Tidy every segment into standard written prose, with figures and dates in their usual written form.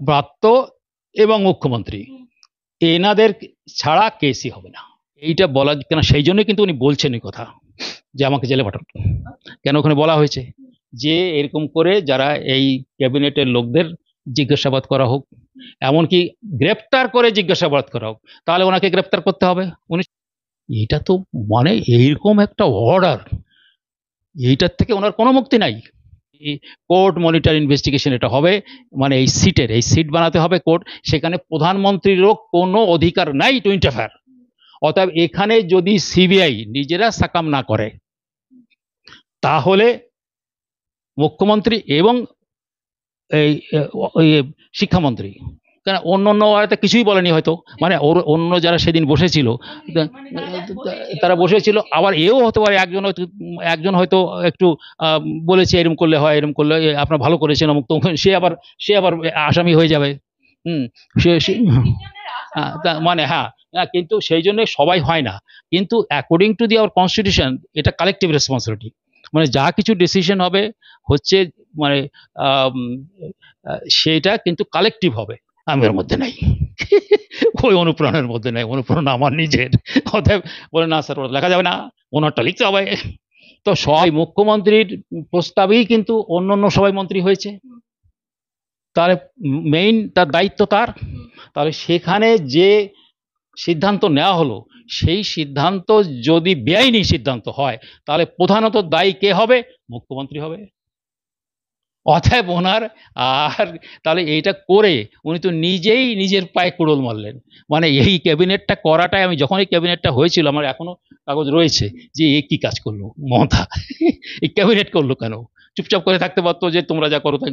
ব্রাত্য এবং মুখ্যমন্ত্রী এনাদের ছাড়া কেসই হবে না, এইটা বলা কেন, সেই জন্যই কিন্তু উনি বলছেন এই কথা যে আমাকে জেলে পাঠান। কেন ওখানে বলা হয়েছে যে এরকম করে যারা এই ক্যাবিনেটের লোকদের জিজ্ঞাসাবাদ করা হোক, এমনকি গ্রেপ্তার করে জিজ্ঞাসাবাদ করা হোক, তাহলে ওনাকে গ্রেপ্তার করতে হবে। উনি এটা তো মানে এইরকম একটা অর্ডার, এইটার থেকে ওনার কোনো মুক্তি নাই। কোর্ট মনিটর ইনভেস্টিগেশন এটা হবে, মানে এই সিট বানাতে হবে কোর্ট, সেখানে প্রধানমন্ত্রীরও কোনো অধিকার নাই টু ইন্টারফেয়ার। অতএব এখানে যদি সিবিআই নিজেরা সাকাম না করে তাহলে মুখ্যমন্ত্রী এবং এই শিক্ষামন্ত্রী, কেন অন্য হয়তো কিছুই বলেনি হয়তো, মানে ওর অন্য যারা সেদিন বসেছিল তারা বসেছিল, আবার এও হতে পারে একজন হয়তো একটু বলেছে এরকম করলে হয়, এরকম করলে আপনার ভালো করেছেন অমুক, তো সে আবার আসামি হয়ে যাবে। মানে হ্যাঁ, কিন্তু সেই জন্য সবাই হয় না, কিন্তু according to the hour constitution এটা কালেকটিভ রেসপন্সিবিলিটি, মানে যা কিছু ডিসিশন হবে হচ্ছে মানে সেটা কিন্তু কালেকটিভ হবে, আমি ওর মধ্যে নাই। ওই অনুপ্রাণের মধ্যে নাই, অনুপ্রাণ আমার নিজের। অতএব বলে না স্যার ওটা লেখা যাবে না, ওনারটা লিখতে হবে। তো সবাই মুখ্যমন্ত্রীর প্রস্তাবেই কিন্তু অন্য সবাই মন্ত্রী হয়েছে, তার মেইন তার দায়িত্ব তার, তাহলে সেখানে যে সিদ্ধান্ত নেওয়া হলো সেই সিদ্ধান্ত যদি বেআইনি সিদ্ধান্ত হয় তাহলে প্রধানত দায়ী কে হবে? মুখ্যমন্ত্রী হবে। অতএব ওনার আর তাহলে এইটা করে উনি তো নিজেই নিজের পায়ে কুড়োল মারলেন। মানে এই ক্যাবিনেটটা করাটাই, আমি যখন এই ক্যাবিনেটটা হয়েছিল আমার এখনো কাগজ রয়েছে যে এ কি কাজ করলো মমতা, এই ক্যাবিনেট করলো কেন? চুপচাপ করে থাকতে পারতো যে তোমরা যা করো তাই,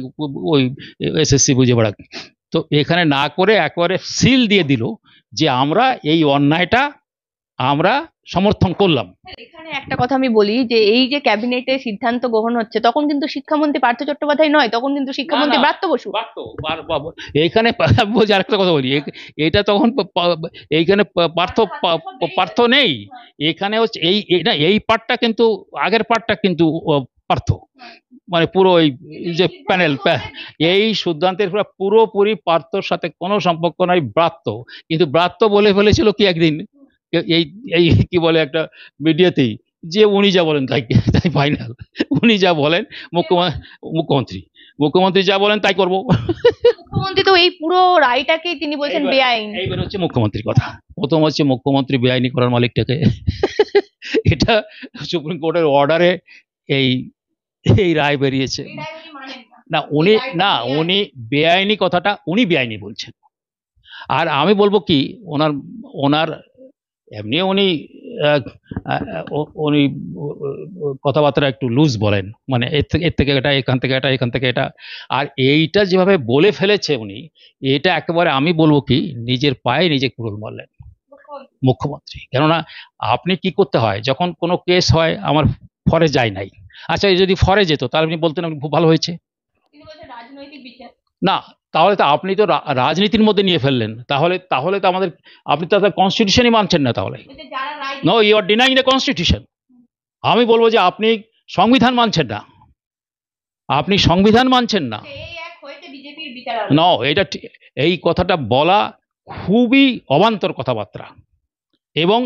ওই এসএসসি বুঝে বেড়াক। তো এখানে না করে একেবারে সিল দিয়ে দিল যে আমরা এই অন্যায়টা আমরা সমর্থন করলাম। এখানে একটা কথা আমি বলি যে এই যে ক্যাবিনেটে সিদ্ধান্ত গ্রহণ হচ্ছে তখন কিন্তু শিক্ষামন্ত্রী পার্থ চট্টোপাধ্যায় নয়, তখন কিন্তু শিক্ষামন্ত্রী ব্রাত্য বসু। এইখানে বলছি আরেকটা কথা বলি, এটা তখন এইখানে পার্থ নেই, এখানে হচ্ছে এই পার্টটা কিন্তু, আগের পার্টটা কিন্তু পার্থ, মানে পুরো এই যে প্যানেল, এই সিদ্ধান্তের পুরোপুরি পার্থর সাথে কোনো সম্পর্ক নাই ব্রাত্য। কিন্তু ব্রাত্য বলে ফেলেছিল কি একদিন এই এই কি বলে একটা মিডিয়াতেই, যে উনি যা বলেন তাই তাই ফাইনাল, উনি যা বলেন মুখ্যমন্ত্রী যা বলেন তাই করব। মুখ্যমন্ত্রী তো এই পুরো রায়টাকে তিনি বলছেন বেআইনি। এইবার হচ্ছে মুখ্যমন্ত্রীর কথা, প্রথম হচ্ছে মুখ্যমন্ত্রী বেআইনি করার মালিকটাকে, এটা সুপ্রিম কোর্টের অর্ডারে এই এই রায় বেরিয়েছে। উনি বেআইনি কথাটা উনি বেআইনি বলছেন। আর আমি বলবো কি, ওনার এমনি উনি কথাবার্তা একটু লুজ বলেন, মানে এর থেকে এটা, এখান থেকে এটা, এখান থেকে এটা, আর এইটা যেভাবে বলে ফেলেছে উনি, এটা একেবারে আমি বলবো কি নিজের পায়ে নিজে কুড়ুল মারলেন মুখ্যমন্ত্রী। কেননা আপনি কি করতে হয় যখন কোনো কেস হয়, আমার ফরে যায় নাই, আচ্ছা যদি ফরে যেত তাহলে আপনি বলতেন খুব ভালো হয়েছে না, তাহলে তো আপনি তো রাজনীতির মধ্যে নিয়ে ফেললেন, তাহলে তো আমাদের, আপনি তো কনস্টিটিউশনই মানছেন না, তাহলে no, you are denying the constitution. আমি বলবো যে আপনি সংবিধান মানছেন না, আপনি সংবিধান মানছেন না। নো, এটা এই কথাটা বলা খুবই অবান্তর কথাবার্তা, এবং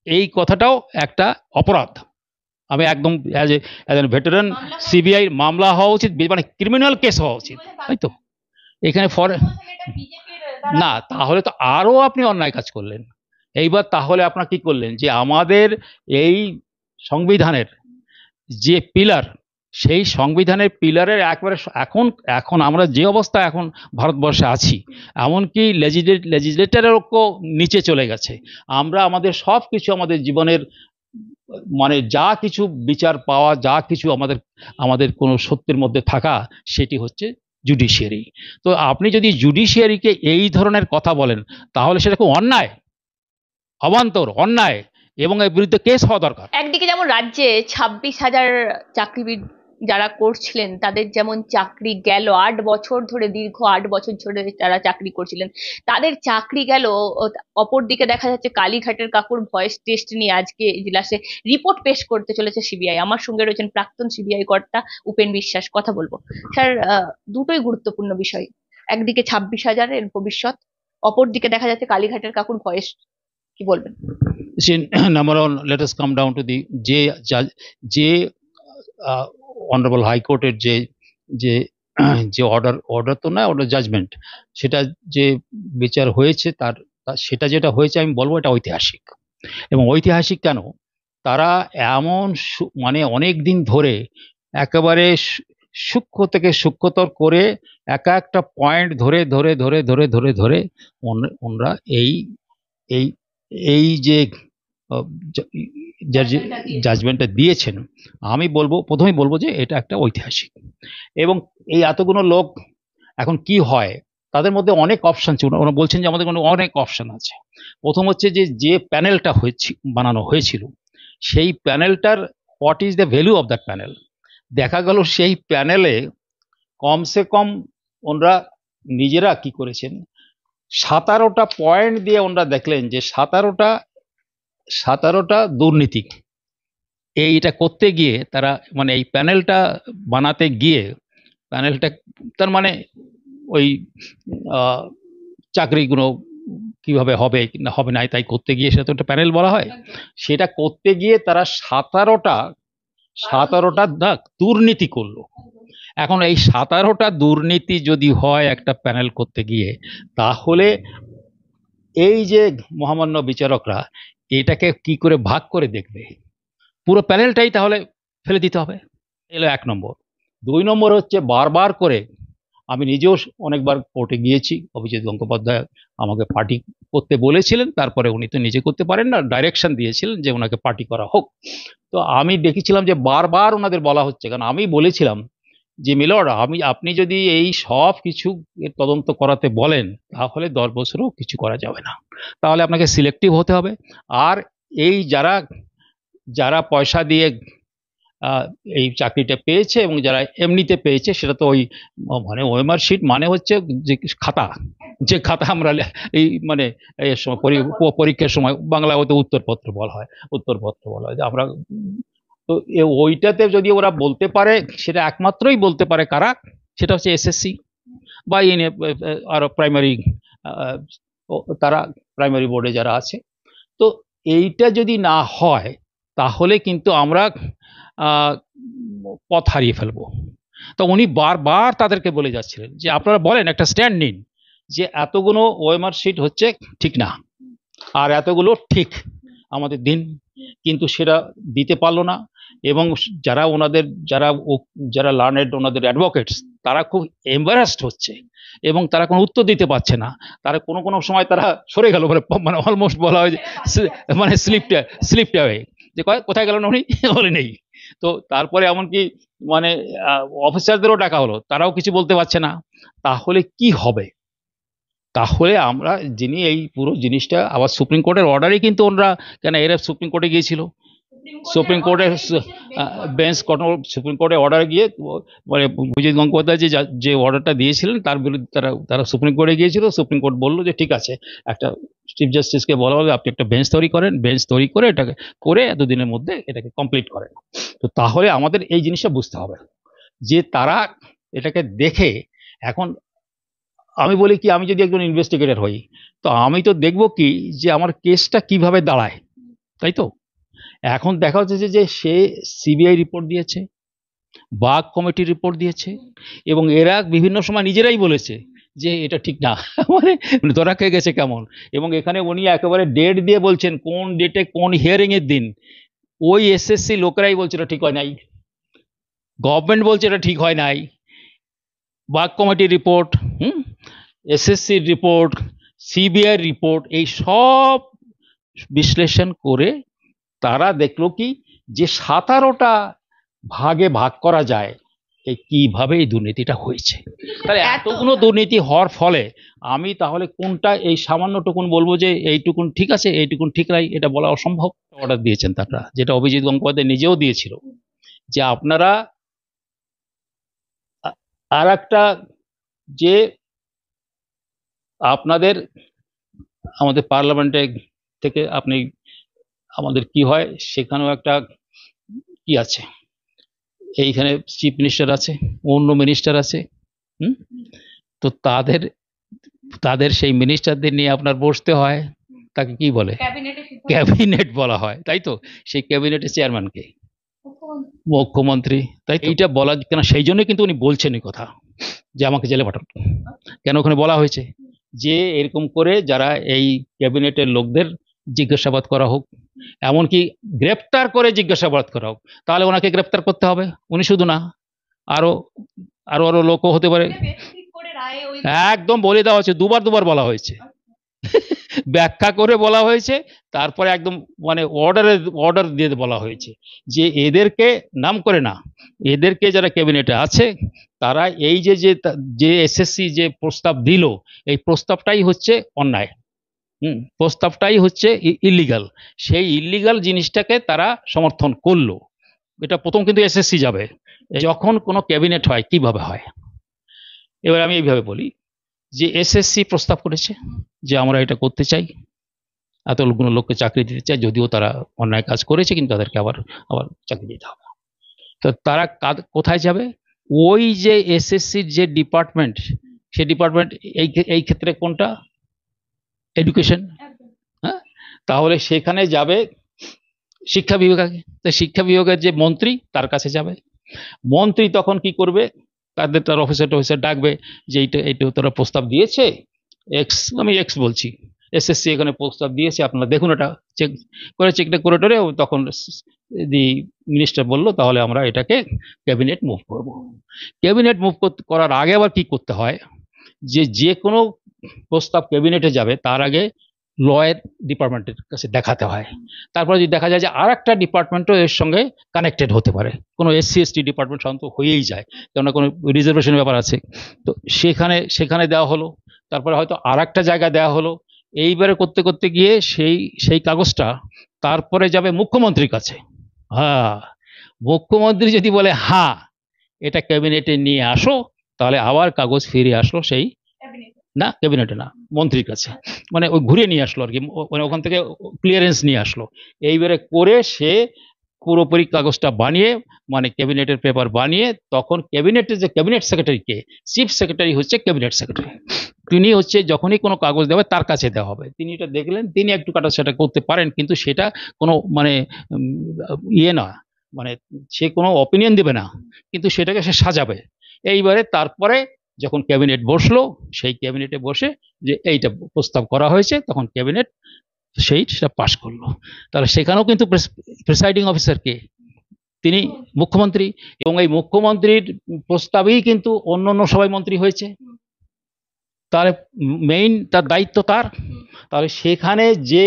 এই কথাটাও একটা অপরাধ। আমি একদম অ্যাজ এ ভেটারান, সিবিআই মামলা হওয়া উচিত, মানে ক্রিমিনাল কেস হওয়া উচিত, তাই তো? এখানে না, তাহলে তো আরো আপনি অন্যায় কাজ করলেন। এইবার তাহলে আপনার কি করলেন যে আমাদের এই সংবিধানের যে পিলার, সেই সংবিধানের পিলারের একবারে এখন আমরা যে অবস্থা এখন ভারতবর্ষে আছি, এমনকি লেজিসলেটরেরও নিচে চলে গেছে। আমরা আমাদের সব কিছু, আমাদের জীবনের মানে যা কিছু বিচার পাওয়া, যা কিছু আমাদের কোনো সত্যের মধ্যে থাকা, সেটি হচ্ছে জুডিশিয়ারি। তো আপনি যদি জুডিশিয়ারিকে এই ধরনের কথা বলেন তাহলে সেটা খুব অন্যায়, অবান্তর অন্যায়, এবং এর বিরুদ্ধে কেস হওয়া দরকার। একদিকে যেমন রাজ্যে 26,000 চাকরিবিদ যারা করছিলেন তাদের যেমন চাকরি গেল, 8 বছর ধরে, দীর্ঘ 8 বছর ধরে যারা চাকরি করছিলেন তাদের চাকরি গেল। অপরদিকে দেখা যাচ্ছে কালীঘাটের কাকুর ভয়েস টেস্ট নিয়ে আজকে ইজলাসে রিপোর্ট পেশ করতে চলেছে সিবিআই। আমার সঙ্গে রয়েছেন প্রাক্তন সিবিআই কর্তা উপেন বিশ্বাস, কথা বলবো। স্যার, দুটোই গুরুত্বপূর্ণ বিষয়। একদিকে 26,000-এর ভবিষ্যৎ, অপরদিকে দেখা যাচ্ছে কালীঘাটের কাকুর ভয়েস। কি বলবেন? See, number one, let us come down to the যে অনারেবল হাইকোর্টের যে যে অর্ডার তো না, অর্ডার জাজমেন্ট, সেটা যে বিচার হয়েছে সেটা যেটা হয়েছে আমি বলবো এটা ঐতিহাসিক। এবং ঐতিহাসিক কেন, তারা এমন মানে অনেক দিন ধরে একেবারে সূক্ষ্ম থেকে সূক্ষ্মতর করে একটা পয়েন্ট ধরে ধরে ধরে ধরে ধরে ধরে ওনারা এই এই এই যে জাজমেন্টটা দিয়েছেন, আমি প্রথমেই বলবো যে এটা একটা ঐতিহাসিক। এবং এই এতগুলো লোক এখন কি হয়, তাদের মধ্যে অনেক অপশন ছিল, ওরা বলছেন যে আমাদের কোনো অনেক অপশন আছে। প্রথম হচ্ছে যে প্যানেলটা বানানো হয়েছিল, সেই প্যানেলটার what is the value of that panel. দেখা গেল সেই প্যানেলে কমসে কম ওনারা নিজেরা কি করেছেন, 17টা পয়েন্ট দিয়ে ওনারা দেখলেন যে 17টা দুর্নীতি। এইটা করতে গিয়ে তারা মানে এই প্যানেলটা বানাতে গিয়ে প্যানেলটা তার মানে ওই চাকরিগুলো কিভাবে হবে না হবে না তাই করতে গিয়ে, সেটা তো একটা প্যানেল বলা হয়, সেটা করতে গিয়ে তারা 17টা দুর্নীতি করলো। এখন এই 17টা দুর্নীতি যদি হয় একটা প্যানেল করতে গিয়ে, তাহলে এই যে মহামান্য বিচারকরা এটাকে কি করে ভাগ করে দেখবে, পুরো প্যানেলটাই তাহলে ফেলে দিতে হবে। এলো 1 নম্বর। 2 নম্বর হচ্ছে বারবার করে আমি নিজেও অনেকবার কোর্টে গিয়েছি, অভিজিৎ গঙ্গোপাধ্যায় আমাকে পার্টি করতে বলেছিলেন, তারপরে উনি তো নিজে করতে পারেন না, ডাইরেকশন দিয়েছিলেন যে ওনাকে পার্টি করা হোক। তো আমি দেখেছিলাম যে বারবার ওনাদের বলা হচ্ছে, কারণ আমি বলেছিলাম যে মিলর্ড আপনি যদি এই সব কিছু তদন্ত করাতে বলেন তাহলে 10 বছরও কিছু করা যাবে না, তাহলে আপনাকে সিলেক্টিভ হতে হবে। আর এই যারা পয়সা দিয়ে এই চাকরিটা পেয়েছে এবং যারা এমনিতে পেয়েছে, সেটা তো ওই মানে ওএমআর শিট মানে হচ্ছে যে খাতা আমরা এই মানে এই সময় পরীক্ষার সময় বাংলা হয়তো উত্তরপত্র বলা হয় যে আমরা তো ওইটাতে যদি ওরা বলতে পারে, সেটা একমাত্রই বলতে পারে কারা, সেটা হচ্ছে এসএসসি বা আরো প্রাইমারি, তারা প্রাইমারি বোর্ডে যারা আছে। তো এইটা যদি না হয় তাহলে কিন্তু আমরা পথ হারিয়ে ফেলবো। তো উনি বারবার তাদেরকে বলে যাচ্ছিলেন যে আপনারা বলেন, একটা স্ট্যান্ড নিন যে এতগুলো ওএমআর শিট হচ্ছে ঠিক না আর এতগুলো ঠিক আমাদের দিন, কিন্তু সেটা দিতে পারলো না। এবং যারা লার্নেড ওনাদের অ্যাডভোকেটস, তারা খুব এম্বারাসড হচ্ছে এবং তারা কোনো উত্তর দিতে পারছে না। তারা কোনো সময় তারা সরে গেল, মানে অলমোস্ট বলা হয় যে মানে স্লিপড অ্যাওয়ে, যে কোথায় গেলেন উনি, বলে নেই। তো তারপরে এমনকি মানে অফিসারদেরও ডাকা হলো, তারাও কিছু বলতে পারছে না। তাহলে কি হবে? তাহলে আমরা যিনি এই পুরো জিনিসটা আবার সুপ্রিম কোর্টের অর্ডারে কিন্তু ওনারা, কেন এরা সুপ্রিম কোর্টে গিয়েছিল, সুপ্রিম কোর্টের বেঞ্চ সুপ্রিম কোর্টে অর্ডার গিয়ে মানে অভিজিৎ গঙ্গোপাধ্যায় যে অর্ডারটা দিয়েছিলেন তার বিরুদ্ধে তারা সুপ্রিম কোর্টে গিয়েছিল। সুপ্রিম কোর্ট বললো যে ঠিক আছে, একটা চিফ জাস্টিসকে বলা হবে আপনি একটা বেঞ্চ তৈরি করেন, বেঞ্চ তৈরি করে এটাকে করে এতদিনের মধ্যে এটাকে কমপ্লিট করেন। তো তাহলে আমাদের এই জিনিসটা বুঝতে হবে যে তারা এটাকে দেখে, এখন আমি বলি কি, আমি যদি একজন ইনভেস্টিগেটর হই, তো আমি তো দেখবো কি যে আমার কেসটা কিভাবে দাঁড়ায়, তাই তো? এখন দেখা হচ্ছে যে সে সিবিআই রিপোর্ট দিয়েছে, বাগ কমিটি রিপোর্ট দিয়েছে, এবং এরা বিভিন্ন সময় নিজেরাই বলেছে যে এটা ঠিক না, মানে ধরা খেয়ে গেছে কেমন। এবং এখানে উনি একেবারে ডেট দিয়ে বলছেন কোন ডেটে কোন হিয়ারিং এর দিন। ওই এসএসসি লোকেরাই বলছে এটা ঠিক হয় নাই, গভর্নমেন্ট বলছে এটা ঠিক হয় নাই, বাগ কমিটির রিপোর্ট, এসএসসির রিপোর্ট, সিবিআই রিপোর্ট, এই সব বিশ্লেষণ করে তারা দেখলো কি যে 17টা ভাগে ভাগ করা যায় কিভাবে এই দুর্নীতিটা হয়েছে। তাহলে এতগুলো দুর্নীতি হওয়ার ফলে আমি তাহলে কোনটা এই সামান্যটুকুন বলবো যে এইটুকুন ঠিক আছে এইটুকুন ঠিক নাই, এটা বলা অসম্ভব। অর্ডার দিয়েছেন তারা, যেটা অভিজিৎ গঙ্গোপাধ্যায় নিজেও দিয়েছিল, যে আপনারা আর একটা যে আপনাদের আমাদের পার্লামেন্টে থেকে আপনি আমাদের কি হয় সেখানেও একটা কি আছে, এইখানে চিফ মিনিস্টার আছে, অন্য মিনিস্টার আছে, তো তাদের তাদের সেই মিনিস্টারদের নিয়ে আপনার বসতে হয়, তাকে কি বলে? ক্যাবিনেট বলা হয়, তাই তো? সেই ক্যাবিনেটের চেয়ারম্যানকে মুখ্যমন্ত্রী। তাই এইটা বলা কেন, সেই জন্যই কিন্তু উনি বলছেন এই কথা যে আমাকে জেলে পাঠান। কেন ওখানে বলা হয়েছে যে এরকম করে যারা এই ক্যাবিনেটের লোকদের জিজ্ঞাসাবাদ করা হোক, এমনকি গ্রেপ্তার করে জিজ্ঞাসাবাদ করা হোক। তাহলে ওনাকে গ্রেপ্তার করতে হবে, উনি শুধু না, আরো আরো আরো লোকও হতে পারে। একদম বলে দেওয়া হয়েছে, দুবার দুবার বলা হয়েছে, ব্যাখ্যা করে বলা হয়েছে, তারপরে একদম মানে অর্ডার দিয়ে বলা হয়েছে যে এদেরকে নাম করে না, এদেরকে যারা ক্যাবিনেটে আছে তারা এই যে যে এসএসসি যে প্রস্তাব দিল, এই প্রস্তাবটাই হচ্ছে অন্যায়, প্রস্তাবটাই হচ্ছে ইলিগাল। সেই ইলিগাল জিনিসটাকে তারা সমর্থন করলো। এটা প্রথম কিন্তু এসএসসি যাবে। যখন কোনো ক্যাবিনেট হয় কিভাবে হয়, এবার আমি এইভাবে বলি যে এসএসসি প্রস্তাব করেছে যে আমরা এটা করতে চাই, এতগুলো লোককে চাকরি দিতে চাই, যদিও তারা অন্যায় কাজ করেছে কিন্তু তাদেরকে আবার আবার চাকরি দিতে হবে। তো তারা কোথায় যাবে? ওই যে এসএসসির যে ডিপার্টমেন্ট, সেই ডিপার্টমেন্ট এই ক্ষেত্রে কোনটা? এডুকেশন। হ্যাঁ, তাহলে সেখানে যাবে শিক্ষা বিভাগে। তো শিক্ষা বিভাগের যে মন্ত্রী তার কাছে যাবে। মন্ত্রী তখন কি করবে? তার অফিসার ডাকবে যে এইটা তোরা প্রস্তাব দিয়েছে এক্স, আমি এক্স বলছি, এসএসসি এখানে প্রস্তাব দিয়েছে, আপনারা দেখুন, এটা চেকটা করে টরে তখন দি মিনিস্টার বললো তাহলে আমরা এটাকে ক্যাবিনেট মুভ করব। ক্যাবিনেট মুভ করার আগে আবার কি করতে হয়, যে কোনো প্রস্তাব ক্যাবিনেটে যাবে তার আগে লয়ের ডিপার্টমেন্টের কাছে দেখাতে হয়। তারপরে যদি দেখা যায় যে আর একটা ডিপার্টমেন্টও এর সঙ্গে কানেক্টেড হতে পারে, কোনো এসসি এসটি ডিপার্টমেন্ট সাধারণত হয়েই যায়, কেননা কোনো রিজার্ভেশন ব্যাপার আছে, তো সেখানে দেওয়া হলো, তারপরে হয়তো আর একটা জায়গায় দেওয়া হলো। এইবারে করতে করতে গিয়ে সেই কাগজটা তারপরে যাবে মুখ্যমন্ত্রীর কাছে। হ্যাঁ, মুখ্যমন্ত্রী যদি বলে হ্যাঁ এটা ক্যাবিনেটে নিয়ে আসো, তাহলে আবার কাগজ ফিরে আসলো সেই, না ক্যাবিনেটে না, মন্ত্রীর কাছে, মানে ওই ঘুরে নিয়ে আসলো আর কি, মানে ওখান থেকে ক্লিয়ারেন্স নিয়ে আসলো। এইবারে করে সে পুরোপুরি কাগজটা বানিয়ে, মানে ক্যাবিনেটের পেপার বানিয়ে, তখন ক্যাবিনেটের যে ক্যাবিনেট সেক্রেটারি কে, চিফ সেক্রেটারি হচ্ছে ক্যাবিনেট সেক্রেটারি, তিনি হচ্ছে যখনই কোনো কাগজ দেবে তার কাছে দেওয়া হবে, তিনি এটা দেখলেন, তিনি একটু কাটা সেটা করতে পারেন, কিন্তু সেটা কোনো মানে ইয়ে না, মানে সে কোনো অপিনিয়ন দেবে না, কিন্তু সেটাকে সে সাজাবে। এইবারে তারপরে যখন ক্যাবিনেট বসলো, সেই ক্যাবিনেটে বসে যে এইটা প্রস্তাব করা হয়েছে, তখন ক্যাবিনেট সেটা পাশ করলো। তাহলে সেখানেও কিন্তু প্রিসাইডিং অফিসার কে, তিনি মুখ্যমন্ত্রী, এবং এই মুখ্যমন্ত্রীর প্রস্তাবেই কিন্তু অন্য সবাই মন্ত্রী হয়েছে, তাহলে মেইন তার দায়িত্ব তার। তাহলে সেখানে যে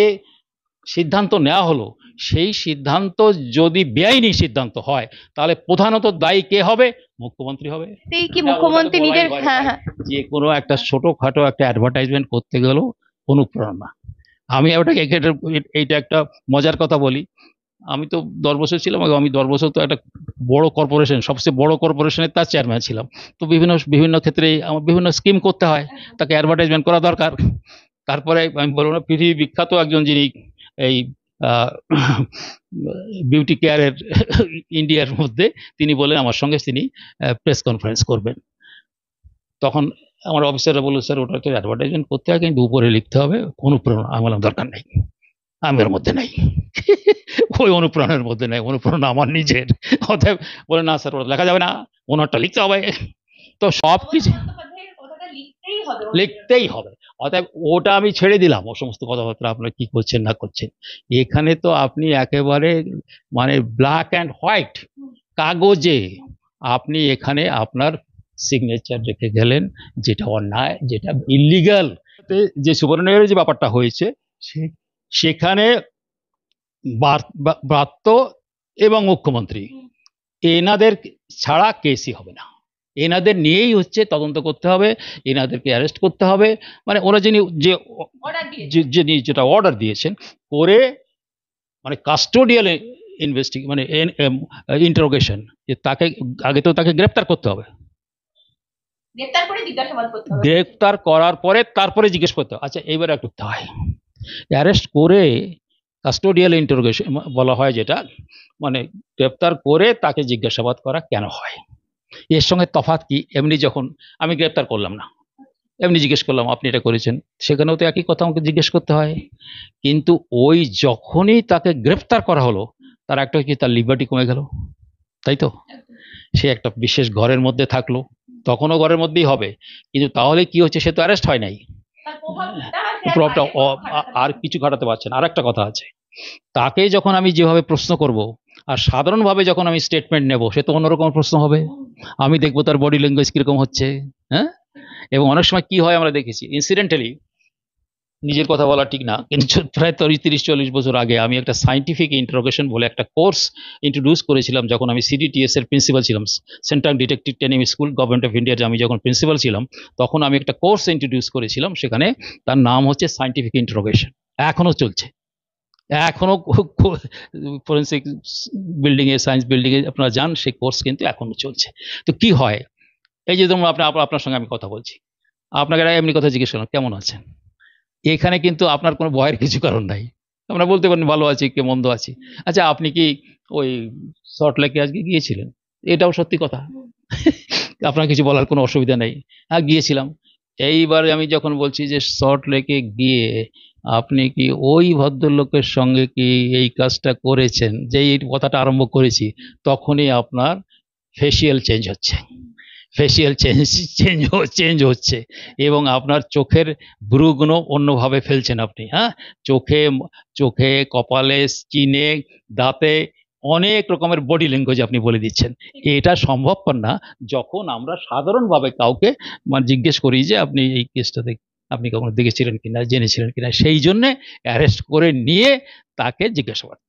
সিদ্ধান্ত নেওয়া হলো, সেই সিদ্ধান্ত যদি বেআইনি সিদ্ধান্ত হয়, তাহলে প্রধানত দায়ী কে হবে? মুখ্যমন্ত্রী হবে। কি মুখ্যমন্ত্রী নিজের, হ্যাঁ হ্যাঁ, যে কোনো একটা ছোটখাটো একটা অ্যাডভার্টাইজমেন্ট করতে গেলেও অনুপ্রেরণা। আমি ওটাকে এইটা একটা মজার কথা বলি, আমি তো 10 বছর ছিলাম, আমি 10 বছর তো একটা বড় কর্পোরেশন, সবচেয়ে বড় কর্পোরেশনের তার চেয়ারম্যান ছিলাম। তো বিভিন্ন ক্ষেত্রে আমার বিভিন্ন স্কিম করতে হয়, তাকে অ্যাডভার্টাইজমেন্ট করা দরকার। তারপরে আমি বলবো না, পৃথিবী বিখ্যাত একজন যিনি এই বিউটি কেয়ারের ইন্ডিয়ার মধ্যে, তিনি বলেন আমার সঙ্গে তিনি প্রেস কনফারেন্স করবেন। তখন আমার অফিসাররা বললো স্যার ওটা তো অ্যাডভার্টাইজমেন্ট করতে হয়, কিন্তু উপরে লিখতে হবে অনুপ্রেরণা। আমি বললাম দরকার নেই, আমি ওর মধ্যে নাই, ওই অনুপ্রেরণার মধ্যে নাই, অনুপ্রেরণা আমার নিজের। অতএব বলে না স্যার ওটা লেখা যাবে না, ওনারটা লিখতে হবে। তো সব কিছু লিখতেই হবে, অতএব ওটা আমি ছেড়ে দিলাম, ও সমস্ত কথাবার্তা আপনারা কি করছেন না করছেন। এখানে তো আপনি একেবারে মানে ব্ল্যাক অ্যান্ড হোয়াইট কাগজে আপনি এখানে আপনার সিগনেচার রেখে গেলেন, যেটা অন্যায়, যেটা ইলিগাল। যে সুবর্ণের যে ব্যাপারটা হয়েছে, সেখানে ব্রাত্য এবং মুখ্যমন্ত্রী এনাদের ছাড়া কেসই হবে না, এনাদের নিয়েই হচ্ছে তদন্ত করতে হবে, এনাদেরকে অ্যারেস্ট করতে হবে। মানে ওরা যিনি যেটা অর্ডার দিয়েছেন করে, মানে কাস্টোডিয়াল মানে ইন্টারোগেশন, যে তাকে আগে তো তাকে গ্রেপ্তার করতে হবে, গ্রেপ্তার করার পরে তারপরে জিজ্ঞেস করতে হবে। আচ্ছা এইবার একটু হয় অ্যারেস্ট করে কাস্টোডিয়াল ইন্টারোগেশন বলা হয়, যেটা মানে গ্রেপ্তার করে তাকে জিজ্ঞাসাবাদ করা কেন হয়, এর সঙ্গে তফাৎ কি? এমনি যখন আমি গ্রেপ্তার করলাম না, এমনি জিজ্ঞেস করলাম আপনি এটা করেছেন, সেখানেও তো একই কথা আমাকে জিজ্ঞেস করতে হয়। কিন্তু ওই যখনই তাকে গ্রেফতার করা হলো, তার একটা কি তার লিবার্টি কমে গেল, তাই তো? সে একটা বিশেষ ঘরের মধ্যে থাকলো, তখনও ঘরের মধ্যেই হবে, কিন্তু তাহলে কি হচ্ছে, সে তো অ্যারেস্ট হয় নাই, প্রভাবটা আর কিছু ঘটাতে পারছে না। আর একটা কথা আছে, তাকে যখন আমি যেভাবে প্রশ্ন করব আর সাধারণভাবে যখন আমি স্টেটমেন্ট নেব, সে তো অন্যরকম প্রশ্ন হবে। আমি দেখবো তার বডি ল্যাঙ্গুয়েজ কিরকম হচ্ছে, হ্যাঁ। এবং অনেক সময় কি হয় আমরা দেখেছি, ইনসিডেন্টালি, নিজের কথা বলা ঠিক না, কিন্তু প্রায় 30-40 বছর আগে আমি একটা সায়েন্টিফিক ইন্টারোগেশন বলে একটা কোর্স ইন্ট্রোডিউস করেছিলাম যখন আমি সিডিটিএস এর প্রিন্সিপাল ছিলাম, central detective training school, government of ইন্ডিয়ার। আমি যখন প্রিন্সিপাল ছিলাম তখন আমি একটা কোর্স ইন্ট্রোডিউস করেছিলাম, সেখানে তার নাম হচ্ছে সায়েন্টিফিক ইন্টারোগেশন। এখনো চলছে, এখনো ফরেন্সিক বিল্ডিং এ, সায়েন্স বিল্ডিং এ আপনারা যান, সেই কোর্স কিন্তু এখনো চলছে। তো কি হয়, এই যে ধরুন আপনার সঙ্গে আমি কথা বলছি, আপনাকে এমনি কথা জিজ্ঞেস করলাম কেমন আছেন, এখানে কিন্তু আপনার কোনো ভয়ের কিছু কারণ নাই, আপনারা বলতে পারেন ভালো আছি কে মন্দ আছি। আচ্ছা আপনি কি ওই সল্ট লেকে আজকে গিয়েছিলেন, এটাও সত্যি কথা, আপনার কিছু বলার কোনো অসুবিধা নেই, হ্যাঁ গিয়েছিলাম। এইবার আমি যখন বলছি যে সল্ট লেকে গিয়ে আপনি কি ওই ভদ্রলোকের সঙ্গে কি এই কাজটা করেছেন, যেই এই কথাটা আরম্ভ করেছি, তখনই আপনার ফেসিয়াল চেঞ্জ হচ্ছে, ফেসিয়াল চেঞ্জ হচ্ছে, এবং আপনার চোখের ভ্রুগুলো অন্যভাবে ফেলছেন আপনি, হ্যাঁ, চোখে, চোখে, কপালে, স্কিনে, দাঁতে, অনেক রকমের বডি ল্যাঙ্গুয়েজ আপনি বলে দিচ্ছেন। এটা সম্ভবপর না যখন আমরা সাধারণভাবে কাউকে মানে জিজ্ঞেস করি যে আপনি এই কেসটাতে আপনি কখনো দেখেছিলেন কিনা, জেনেছিলেন কিনা, সেই জন্যে অ্যারেস্ট করে নিয়ে তাকে জিজ্ঞাসাবাদ